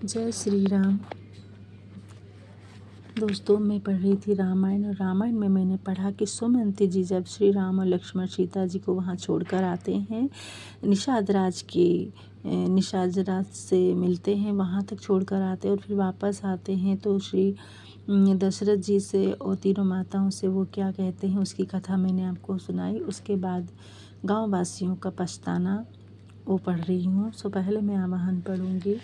जय श्री राम। दोस्तों, मैं पढ़ रही थी रामायण और रामायण में मैंने पढ़ा कि सुमंत जी जब श्री राम और लक्ष्मण सीता जी को वहाँ छोड़कर आते हैं, निषाद राज से मिलते हैं, वहाँ तक छोड़कर आते हैं और फिर वापस आते हैं तो श्री दशरथ जी से और तीनों माताओं से वो क्या कहते हैं उसकी कथा मैंने आपको सुनाई। उसके बाद गाँव वासियों का पछताना वो पढ़ रही हूँ। सो पहले मैं आवाहन पढ़ूँगी।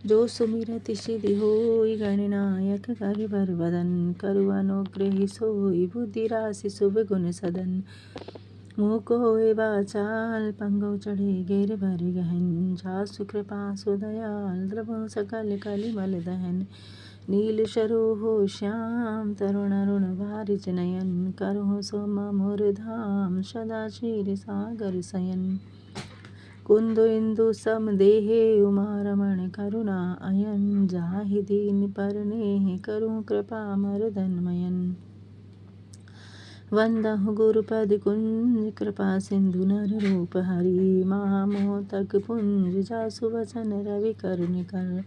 जो सुमिरति सिद्धि होई गणनायक करिबर वदन करु अनुग्रही सोई बुद्धि राशि शुभ गुण सदन मुख होए वाचाल पंगो चढ़े गिर भर गहन जासु कृपा सुदयाल द्रवो सकल कलिमल दहन नील सरोह श्याम तरुण अरुण वारिच नयन करहु सोम मोर धाम सदा क्षीर सागर शयन कुंद इंदु सम देहे उमा रमण करुणा अयन जाहि दीन पर नेह करूं कृपा मर्दन मयन वंदहु गुरुपद कुंज कृपा सिंधु नर रूप हरि महामोतक पुंज जासु वचन रवि कर निकर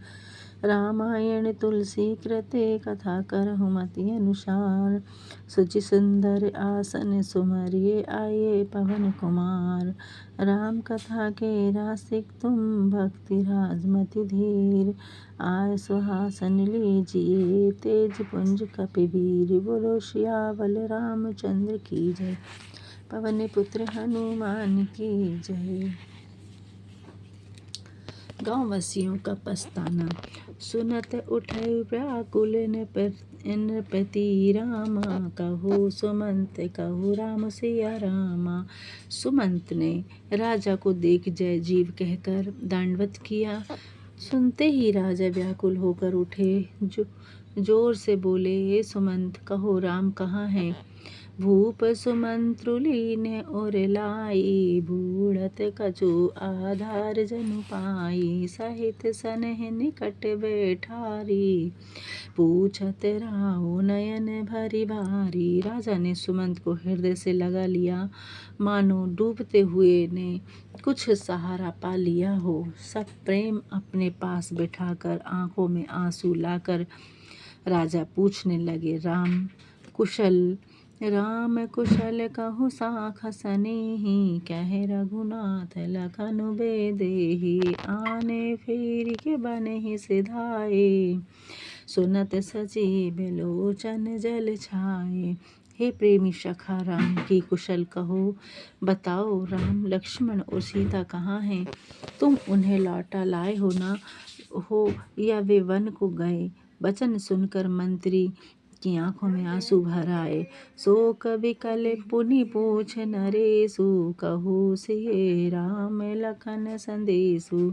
रामायण तुलसी कृते कथा करहु मति अनुसार सुचि सुंदर आसन सुमरिए आये पवन कुमार राम कथा के रासिक तुम भक्ति राजमति धीर आय सुहासन लीजिए तेज पुंज कपिवीर बोलो सियावल रामचंद्र की जय पवन पुत्र हनुमान की जय। गाँव वासियों का पछताना। सुनत उठै व्याकुल नृपति रामा कहो सुमंत कहो राम सिया रामा। सुमंत ने राजा को देख जय जीव कहकर दंडवत किया। सुनते ही राजा व्याकुल होकर उठे, जोर से बोले, हे सुमंत कहो राम कहाँ है। भूप सुमंत्रुलीन और लाई बूढ़त कछु आधार जनु पाई सहित सनह निकट बैठारी पूछत राहो नयन भरी भारी। राजा ने सुमंत को हृदय से लगा लिया, मानो डूबते हुए ने कुछ सहारा पा लिया हो। सब प्रेम अपने पास बिठाकर आंखों में आंसू लाकर राजा पूछने लगे, राम कुशल कहु साख सनेही कह रघुनाथ लखन बेदेही आने फेर के बने सिधाए सुनत सजीव लोचन जल छाए। हे प्रेमी सखा राम की कुशल कहो, बताओ राम लक्ष्मण और सीता कहाँ हैं। तुम उन्हें लौटा लाए हो ना हो या वे वन को गए। वचन सुनकर मंत्री की आंखों में आंसू भर आए। शोक विकल पुनि पूछ नरेशु कहु सिए राम लखन संदेशु।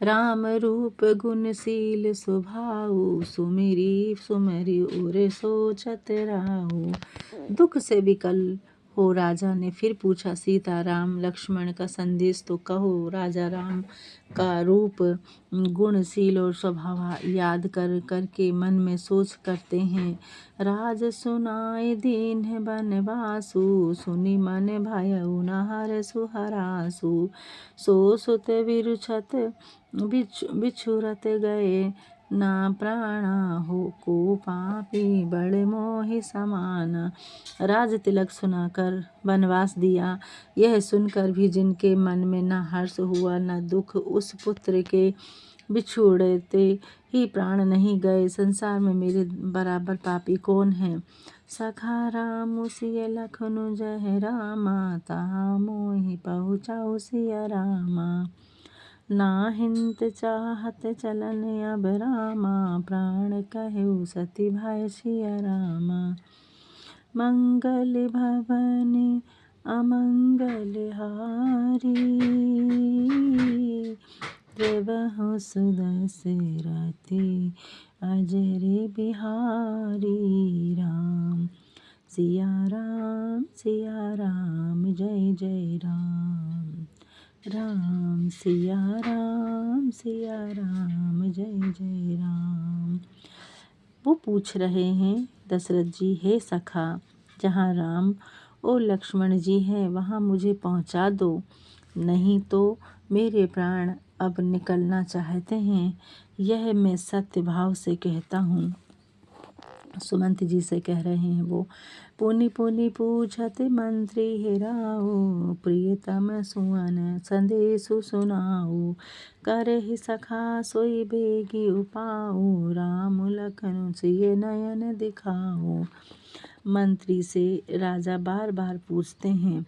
राम रूप गुणशील स्वभाव सुमिरी सुमरि उर सोचत राहु। दुख से विकल हो राजा ने फिर पूछा, सीता राम लक्ष्मण का संदेश तो कहो। राजा राम का रूप गुणशील और स्वभाव याद कर करके मन में सोच करते हैं। राज सुनाए दीन बनवासु सुनि मन भयउ न हरसु हरासु। सो सुत विरुछत बिछुरत गए ना प्राणा हो को पापी बड़े मोहि समाना। राज तिलक सुनाकर वनवास दिया। यह सुनकर भी जिनके मन में न हर्ष हुआ न दुख, उस पुत्र के बिछुड़ते ही प्राण नहीं गए। संसार में मेरे बराबर पापी कौन है। सखा राम सिय लखनु जय रामा ताहा मोहि पहुँचाऊ सिया रामा। नाहिंत चाहत चलन अब रामा प्राण कहु सति भय सिया रामा। मंगल भवन अमंगल हारी देवहु सुदशरथि अजर बिहारी। राम सिया राम जय जय राम। राम सिया राम जय जय राम। वो पूछ रहे हैं दशरथ जी, हे सखा जहाँ राम और लक्ष्मण जी हैं वहाँ मुझे पहुँचा दो, नहीं तो मेरे प्राण अब निकलना चाहते हैं, यह मैं सत्य भाव से कहता हूँ। सुमंत जी से कह रहे हैं वो। पुनि पुनि पूछत मंत्री हेराओ, प्रियतम सुअन संदेशु सुनाओ। करहि सखा सोई बेगी उपाऊ, राम लखन सिय नयन दिखाओ। मंत्री से राजा बार बार पूछते हैं,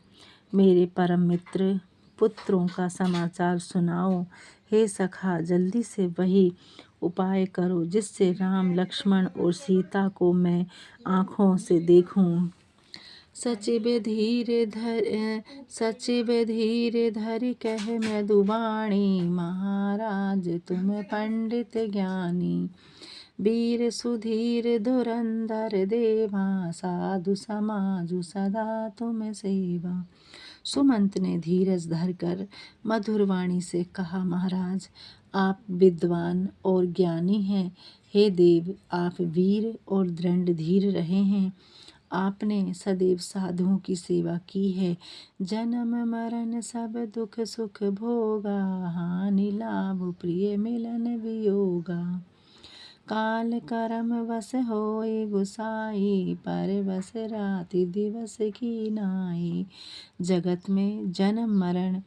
मेरे परम मित्र पुत्रों का समाचार सुनाओ। हे सखा, जल्दी से वही उपाय करो जिससे राम लक्ष्मण और सीता को मैं आँखों से देखूं। सचिव धीर धरि कह मृदुवाणी, महाराज तुम पंडित ज्ञानी। वीर सुधीर धुरंधर देवा, साधु समाजु सदा तुम सेवा। सुमंत ने धीरज धरकर मधुर वाणी से कहा, महाराज आप विद्वान और ज्ञानी हैं। हे देव, आप वीर और दृढ़ धीर रहे हैं। आपने सदैव साधुओं की सेवा की है। जन्म मरण सब दुख सुख भोगा, हानि लाभ प्रिय मिलन वियोगा। काल करम वस होय गुसाई, पर बस राति दिवस की नाई। जगत में जन्म मरण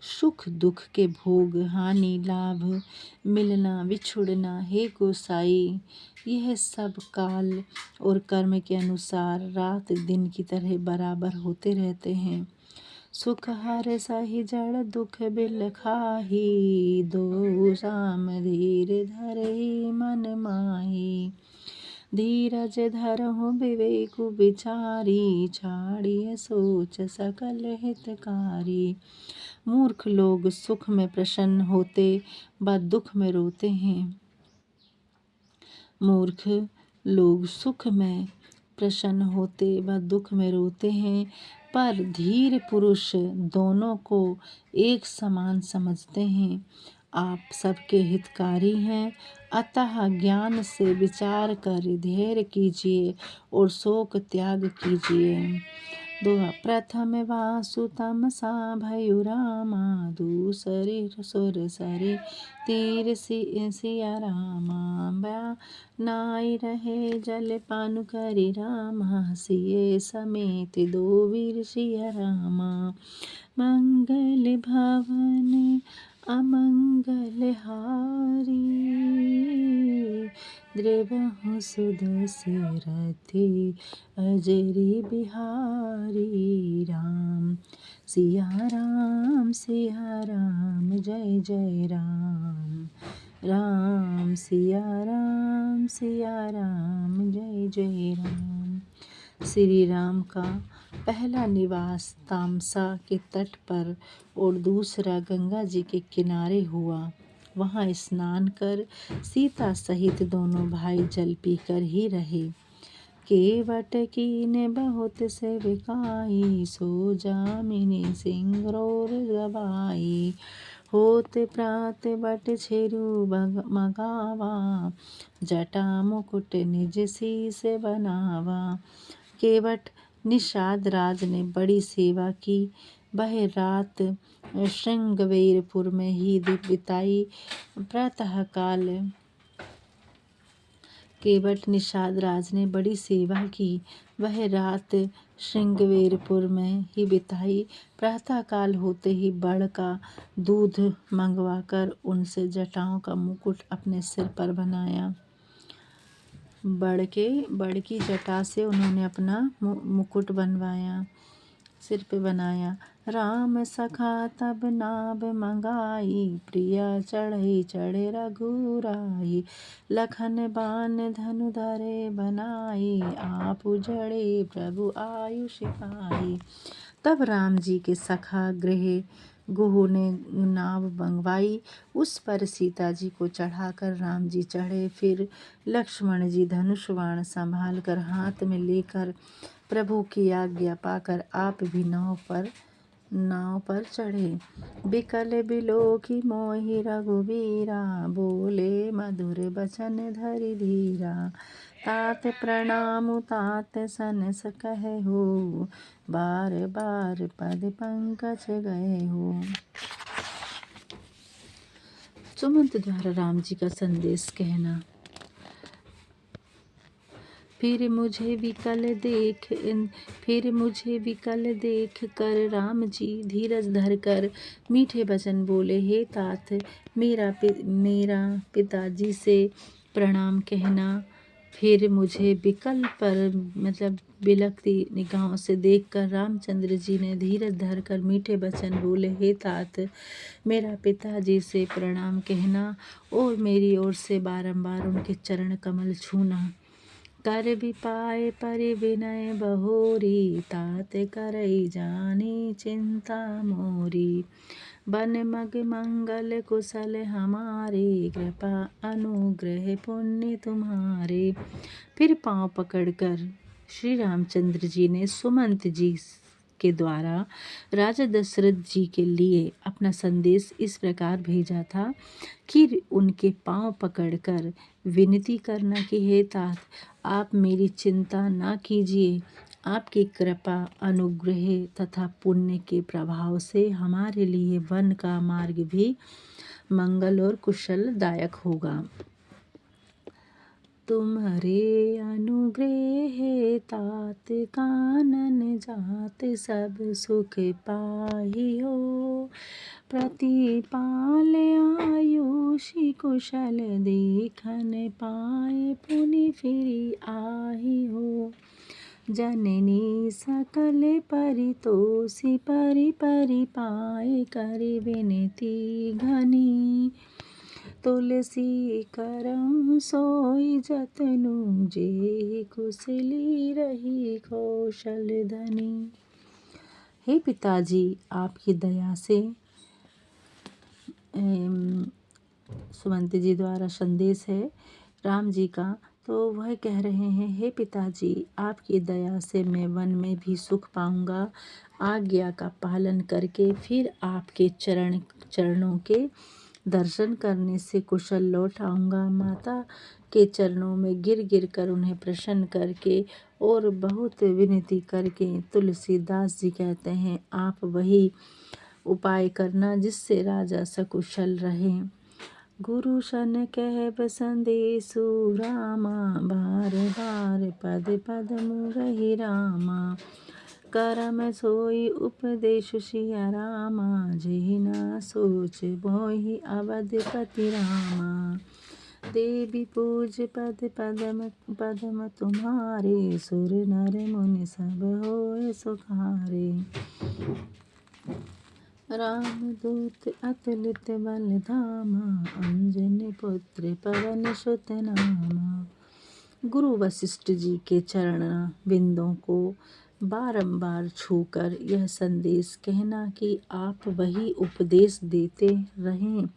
सुख दुख के भोग, हानि लाभ मिलना विछुड़ना हे गोसाई, यह सब काल और कर्म के अनुसार रात दिन की तरह बराबर होते रहते हैं। सुख हर सही जड़ दुख बिल खाही, दो साम धीर धरहि मन माही। धीरज धरहु विवेकु विचारी, छाड़िय सोच सकल हितकारी। मूर्ख लोग सुख में प्रसन्न होते व दुख में रोते हैं। मूर्ख लोग सुख में प्रसन्न होते व दुख में रोते हैं, पर धीर पुरुष दोनों को एक समान समझते हैं। आप सबके हितकारी हैं, अतः ज्ञान से विचार कर धैर्य कीजिए और शोक त्याग कीजिए। दोहा। प्रथम वासुतम सा भयु रामा, दूसरे सुर सरी तीर सिया रामा। नाई रहे जल पानु करि रामा, सिए समेत दो वीर सिया रामा। मंगल भवन अमंगल हारी, द्रवहु सुदशरथि अजरी बिहारी। राम सिया राम जय जय राम। राम सिया राम जय जय राम। श्री राम का पहला निवास तामसा के तट पर और दूसरा गंगा जी के किनारे हुआ। वहाँ स्नान कर सीता सहित दोनों भाई जल पीकर ही रहे। केवट कीन्ह बहुत सेविकाई, सो जामिनी सिंगरोर गवाई। होत प्रात बट छिरु मगावा, जटा मुकुट निज शीस बनावा। केवट निषाद राज ने बड़ी सेवा की। वह रात श्रृंगवेरपुर में ही बिताई। प्रातःकाल केवट निषाद राज ने बड़ी सेवा की। वह रात श्रृंगवेरपुर में ही बिताई। प्रातःकाल होते ही बड़ का दूध मंगवाकर उनसे जटाओं का मुकुट अपने सिर पर बनाया। बड़ की जटा से उन्होंने अपना मुकुट बनवाया, सिर पे बनाया। राम सखा तब नाव मंगाई, प्रिया चढ़े रघुराई। लखन बान धनु धरे बनाई, आप उजड़े प्रभु आयुष पाई। तब राम जी के सखा गुह ने नाव मंगवाई। उस पर सीता जी को चढ़ाकर राम जी चढ़े। फिर लक्ष्मण जी धनुष बाण संभाल कर हाथ में लेकर प्रभु की आज्ञा पाकर आप भी नाव पर चढ़े। बिकल बिलोकी मोहि रघुवीरा, बोले मधुर बचन धरि धीरा। तात प्रणाम तात सनस कहेहु, बार बार पद पंकज गएहु। सुमंत द्वारा राम जी का संदेश कहना। फिर मुझे विकल देख कर राम जी धीरज धर कर मीठे वचन बोले, हे तात मेरा पिताजी से प्रणाम कहना। फिर मुझे विकल पर मतलब बिलखती निगाहों से देखकर रामचंद्र जी ने धीरज धर कर मीठे वचन बोले, हे तात मेरा पिताजी से प्रणाम कहना और मेरी ओर से बारंबार उनके चरण कमल छूना। कर भी पाए परि विनय बहोरी, तात करई जानी चिंता मोरी। बन मग मंगल कुशल हमारे, कृपा अनुग्रह पुण्य तुम्हारे। फिर पांव पकड़कर श्री रामचंद्र जी ने सुमंत जी के द्वारा राजा दशरथ जी के लिए अपना संदेश इस प्रकार भेजा था कि उनके पांव पकड़कर विनती करना कि हे तात आप मेरी चिंता ना कीजिए, आपकी कृपा अनुग्रह तथा पुण्य के प्रभाव से हमारे लिए वन का मार्ग भी मंगल और कुशलदायक होगा। तुम्हारे अनुग्रह तात कानन जात सब सुख पाहियो। प्रतिपाल आयुषि कुशल देखन पाए, पुनि फिरी आहियो। जननी सकल परितोषि परि पाए, करि विनती घनी। तुलसी करम सोई जतनु, जेहि कुशली रही कौशल धनी। हे पिताजी आपकी दया से सुमंत जी द्वारा संदेश है राम जी का। तो वह कह रहे हैं, हे पिताजी आपकी दया से मैं वन में भी सुख पाऊंगा। आज्ञा का पालन करके फिर आपके चरणों के दर्शन करने से कुशल लौट आऊँगा। माता के चरणों में गिर गिर कर उन्हें प्रसन्न करके और बहुत विनती करके तुलसीदास जी कहते हैं, आप वही उपाय करना जिससे राजा सकुशल रहे। गुरु शन कहब संदेशु रामा, बार बार पद पद मुरहि रामा। करम सोई उपदेश सिया रामा, जेहि न सोच मोहि अवधपति रामा। देवी पूज पद पदम तुम्हारे, सुर नर मुनि सब होए सुखारे। राम दूत अतुलित बल धामा, अंजनी पुत्र पवन सुत नामा। गुरु वशिष्ठ जी के चरण बिंदों को बारंबार छूकर यह संदेश कहना कि आप वही उपदेश देते रहें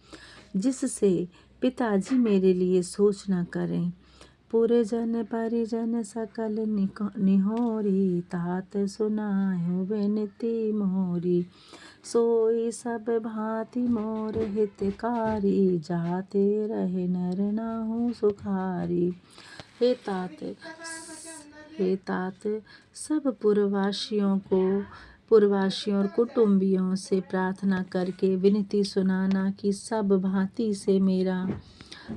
जिससे पिताजी मेरे लिए सोच न करें। पुरजन परिजन सकल निहोरी, तात सुनायो विनती मोरी। सोई सब भांति मोर हितकारी, जाते रहे नर नाहु सुखारी। हे तात सब पुरवासियों और कुटुंबियों से प्रार्थना करके विनती सुनाना कि सब भांति से मेरा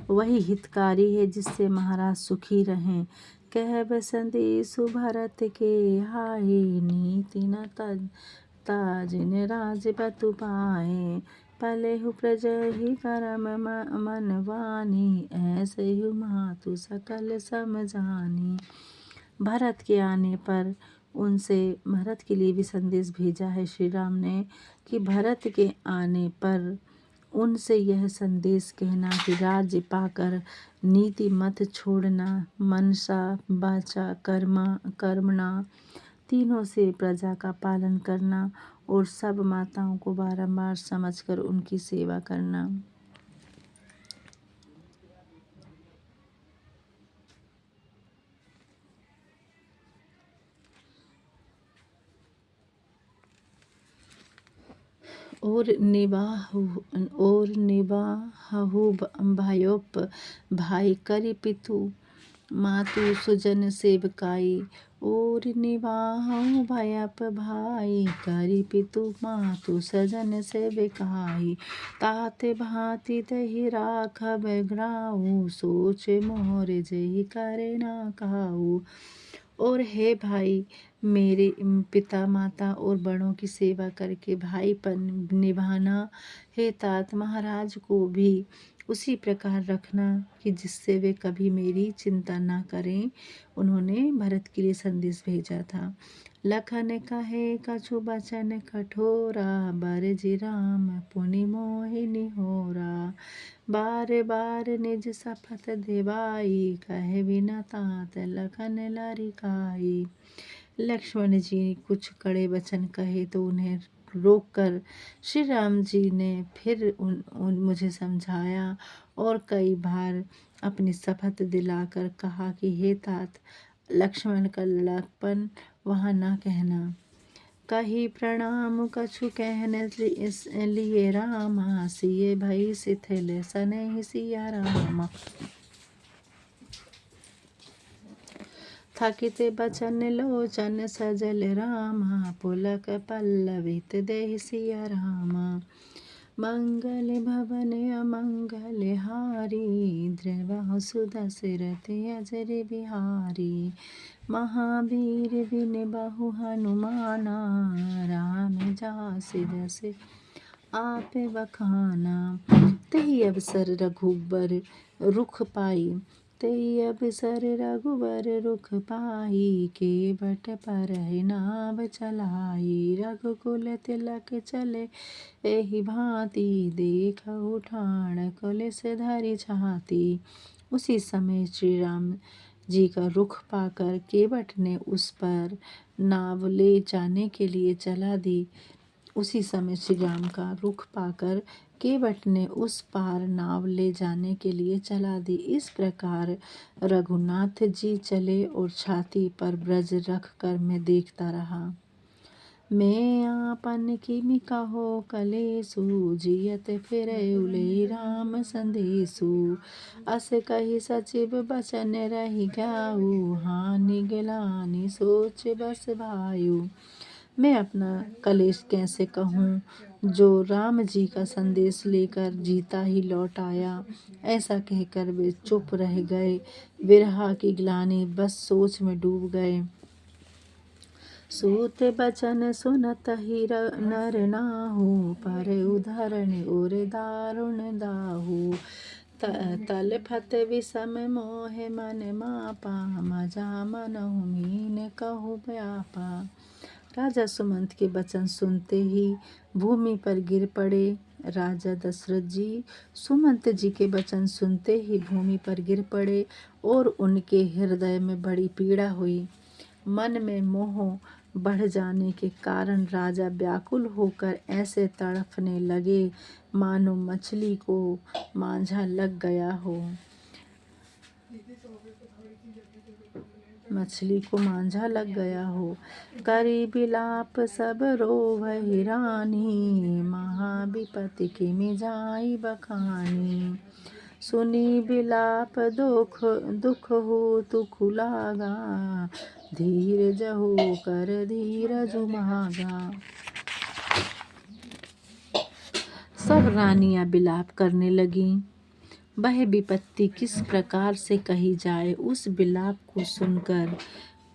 वही हितकारी है जिससे महाराज सुखी रहें। कहब संदेशु भरत के हाहि, नीति न ताजिन राज बतु पाए। पलेहु प्रजहि करम मन वानी, ऐसे ही मातु सकल समझानी। भरत के आने पर भरत के लिए भी संदेश भेजा है श्री राम ने कि भरत के आने पर उनसे यह संदेश कहना कि राज्य पाकर नीति मत छोड़ना, मनसा वाचा कर्मणा तीनों से प्रजा का पालन करना और सब माताओं को बारंबार समझकर उनकी सेवा करना। और निबाहु भायोप भाई करि पितु, मातु सुजन सेवकाई। और निवाहु भयप भाई, करि पितु मातु सजन से बिकाई। ताते भांति तहि राखब ग्राऊ, सोच मोर जेहि करे ना काऊ। और हे भाई, मेरे पिता माता और बड़ों की सेवा करके भाईपन निभाना। हे तात, महाराज को भी उसी प्रकार रखना कि जिससे वे कभी मेरी चिंता ना करें। उन्होंने भरत के लिए संदेश भेजा था। लखन कहे कछु बचन कठोरा, बरजी राम पुनि मोहि निहोरा। बार बार निज शपथ दिवाई, कहे बिना तात लखन लरिकाई। लक्ष्मण जी कुछ कड़े वचन कहे तो उन्हें रोककर श्री राम जी ने फिर मुझे समझाया और कई बार अपनी शपथ दिलाकर कहा कि हे तात, लक्ष्मण का लड़कपन वहाँ ना कहना। कही प्रणाम कछु कहने लिए रामा, सिए भई शिथिल सनेहि सिया रामा। थकित बचन लोचन सजल रामा, पुलक पल्लवित देहि सिया रामा। मंगल भवन अमंगल हारी, द्रवहु सुदशरथ अजर बिहारी। महावीर बिन बहु हनुमाना, राम जासि जस आप बखाना। तही अवसर रघुबर रुख पाई, तही अवसर रघुबर रुख पाई। के बट पर नाव चलाई, रघुकुल तिलक चले एहि भांति। देखहु ठाण कुलिस धरि छाती। उसी समय श्री राम जी का रुख पाकर केवट ने उस पर नाव ले जाने के लिए चला दी। उसी समय श्री राम का रुख पाकर केवट ने उस पार नाव ले जाने के लिए चला दी। इस प्रकार रघुनाथ जी चले और छाती पर ब्रज रख कर मैं देखता रहा। मैं आपन किमि कहो कलेसु, जियत फिरय उलई राम संदेशु। अस कहि सचिव बचन रहि जाऊ, हानि गिलानि सोच बस भायु। मैं अपना कलेश कैसे कहूँ, जो राम जी का संदेश लेकर जीता ही लौट आया। ऐसा कहकर वे चुप रह गए। विरह की ग्लानि बस सोच में डूब गए। सूत बचन सुनत ही नर नाहु, पर उधरण और दारुण दाहु। तल फत विषम मोह मन मापा, मजा मनहु मीन कहु व्यापा। राजा सुमंत के वचन सुनते ही भूमि पर गिर पड़े। राजा दशरथ जी सुमंत जी के वचन सुनते ही भूमि पर गिर पड़े और उनके हृदय में बड़ी पीड़ा हुई। मन में मोह बढ़ जाने के कारण राजा व्याकुल होकर ऐसे तड़फने लगे मानो मछली को मांझा लग गया हो। मछली को मांझा लग गया हो। करी बिलाप सब रोवहि रानी, महाविपति किमि जाई बखानी। सुनी बिलाप दुख हो तुख लागा, धीर जहु कर धीरजु मागा। सब रानियां बिलाप करने लगीं। वह विपत्ति किस प्रकार से कही जाए। उस बिलाप को सुनकर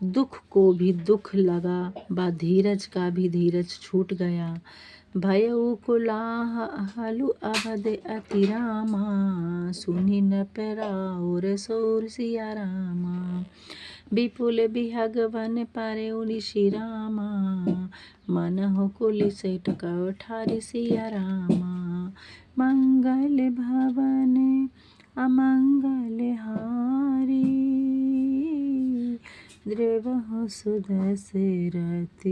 दुख को भी दुख लगा व धीरज का भी धीरज छूट गया। भयउ कोलाहलु अवध अति रामा, सुनि नृप राउर सोर सिया रामा। विपुल बिहग वन परेउ ऋषि रामा, मनहु कुलिस टकउ ठारि सिया रामा। मंगल भवन अमंगल हारी, द्रवहु सुदशरथ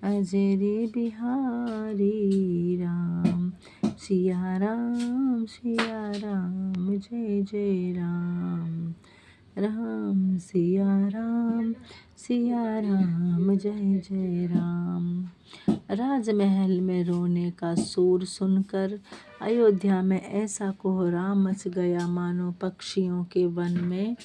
अजर बिहारी। राम सिया राम जय जय राम। राम सिया राम जय जय राम। राजमहल में रोने का शोर सुनकर अयोध्या में ऐसा कोहराम मच गया मानो पक्षियों के वन में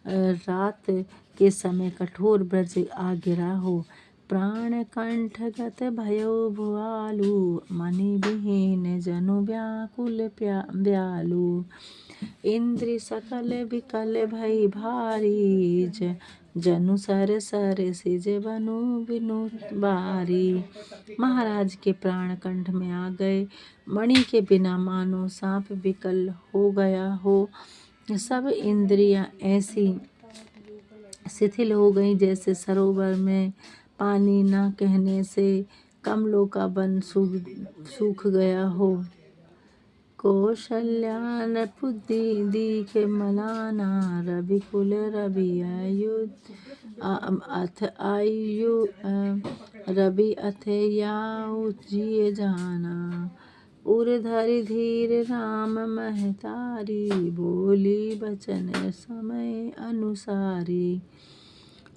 रात के समय कठोर ब्रज आ गिरा हो। प्राण कंठगत भयो भुआलु, मनि विहीन जनु व्याकुल ब्यालु। इंद्रि सकल विकल भई भारी, जनु सर सर सिज बनु बिनु बारी। महाराज के प्राण कंठ में आ गए। मणि के बिना मानो सांप विकल हो गया हो। सब इंद्रियां ऐसी शिथिल हो गई जैसे सरोवर में पानी न कहने से कमलों का वन सूख गया हो। कौशल्या नृपुति दीख मलाना, रवि कुल रवि रवि अथयाउ जिय जाना। उर धरि धीर राम महतारी, बोली बचन समय अनुसारी।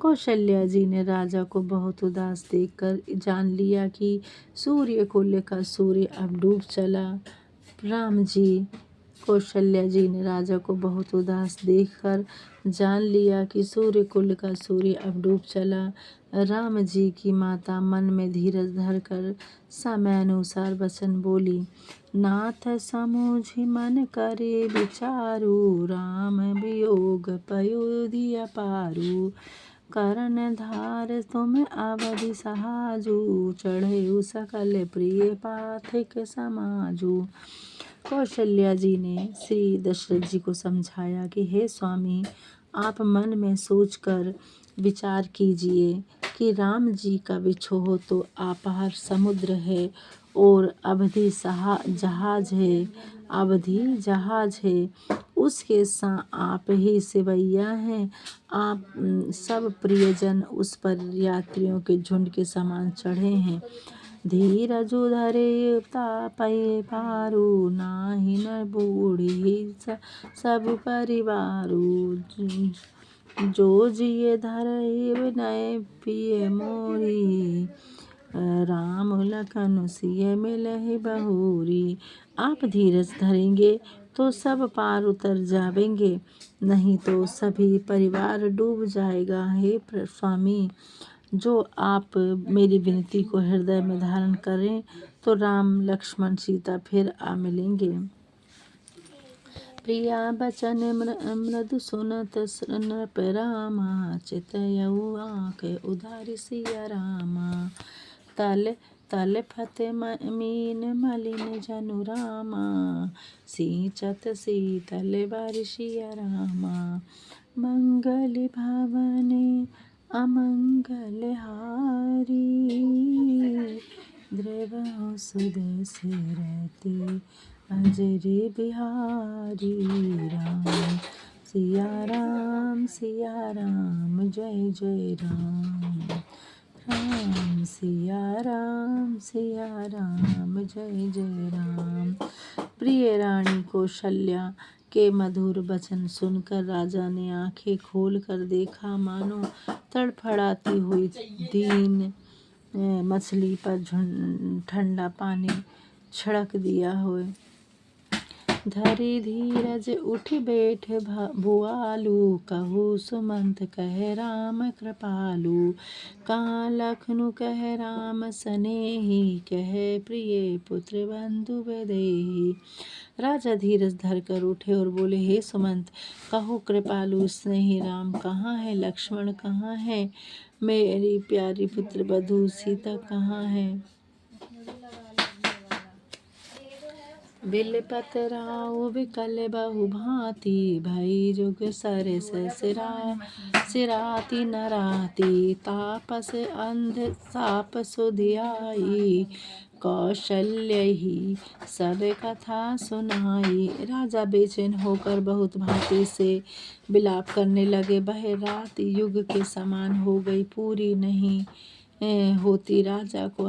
कौशल्या जी ने राजा को बहुत उदास देखकर जान लिया कि सूर्य कुल का सूर्य अब डूब चला। राम जी, कौशल्या जी ने राजा को बहुत उदास देखकर जान लिया कि सूर्य कुल का सूर्य अब डूब चला। राम जी की माता मन में धीरज धरकर समयानुसार वचन बोली। नाथ समुझि मन करे विचारु, राम वियोग पयोधि अपारु। करण धार तुम अवधि सहाजु, चढ़ेउ सकल प्रिय पाथिक समाजु। कौशल्या जी ने श्री दशरथ जी को समझाया कि हे स्वामी, आप मन में सोचकर विचार कीजिए कि राम जी का विछोह तो अपार समुद्र है और अवधि जहाज है, उसके आप ही सिवैया हैं। आप सब प्रियजन उस पर यात्रियों के झुंड के समान चढ़े हैं। धीरजु धरे तापै पारु, नाहि न बूढ़ी सब परिवारु। जो जिय धरहि विनय पिय मोरी, राम लखन सिय मिलहि बहुरी। आप धीरज धरेंगे तो सब पार उतर जावेंगे, नहीं तो सभी परिवार डूब जाएगा। हे स्वामी, जो आप मेरी विनती को हृदय में धारण करें तो राम लक्ष्मण सीता फिर आ मिलेंगे। प्रिया बचन मृदु सुनत नृप रामा, चितयउ आँख उधारि सिया रामा। तल फत मीन मलिन जनु रामा, सिंचत शीतल बारिशिया रामा। मंगल भवन अमंगल हारी, द्रवहु सुदशरथि अजर बिहारी। राम सिया राम जय जय राम। राम सिया राम जय जय राम। प्रिय रानी कौशल्या के मधुर वचन सुनकर राजा ने आंखें खोलकर देखा, मानो तड़फड़ाती हुई दीन मछली पर ठंडा पानी छिड़क दिया हो। धरि धीरज उठ बैठ भुआलु, कहु सुमंत कह राम कृपालु। कहाँ लखनु कह राम सनेही, कह प्रिय पुत्र बंधु वैदेही। राजा धीरज धरकर उठे और बोले, हे सुमंत, कहो कृपालु स्नेही राम कहाँ है, लक्ष्मण कहाँ है, मेरी प्यारी पुत्र बधू सीता कहाँ है। बिलपत राउ विकल बहु भांति, भई जुग सरस सिराति नराति। तापस अंध साप सुधियाई, कौशल्यहि सब कथा सुनाई। राजा बेचैन होकर बहुत भांति से विलाप करने लगे। वह रात युग के समान हो गई, पूरी नहीं होती। राजा को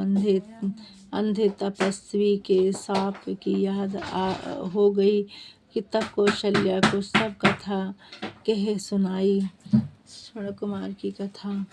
अंधे तपस्वी के शाप की याद हो गई कि तब कौशल्या को सब कथा कह सुनाई। स्वर्ण कुमार की कथा।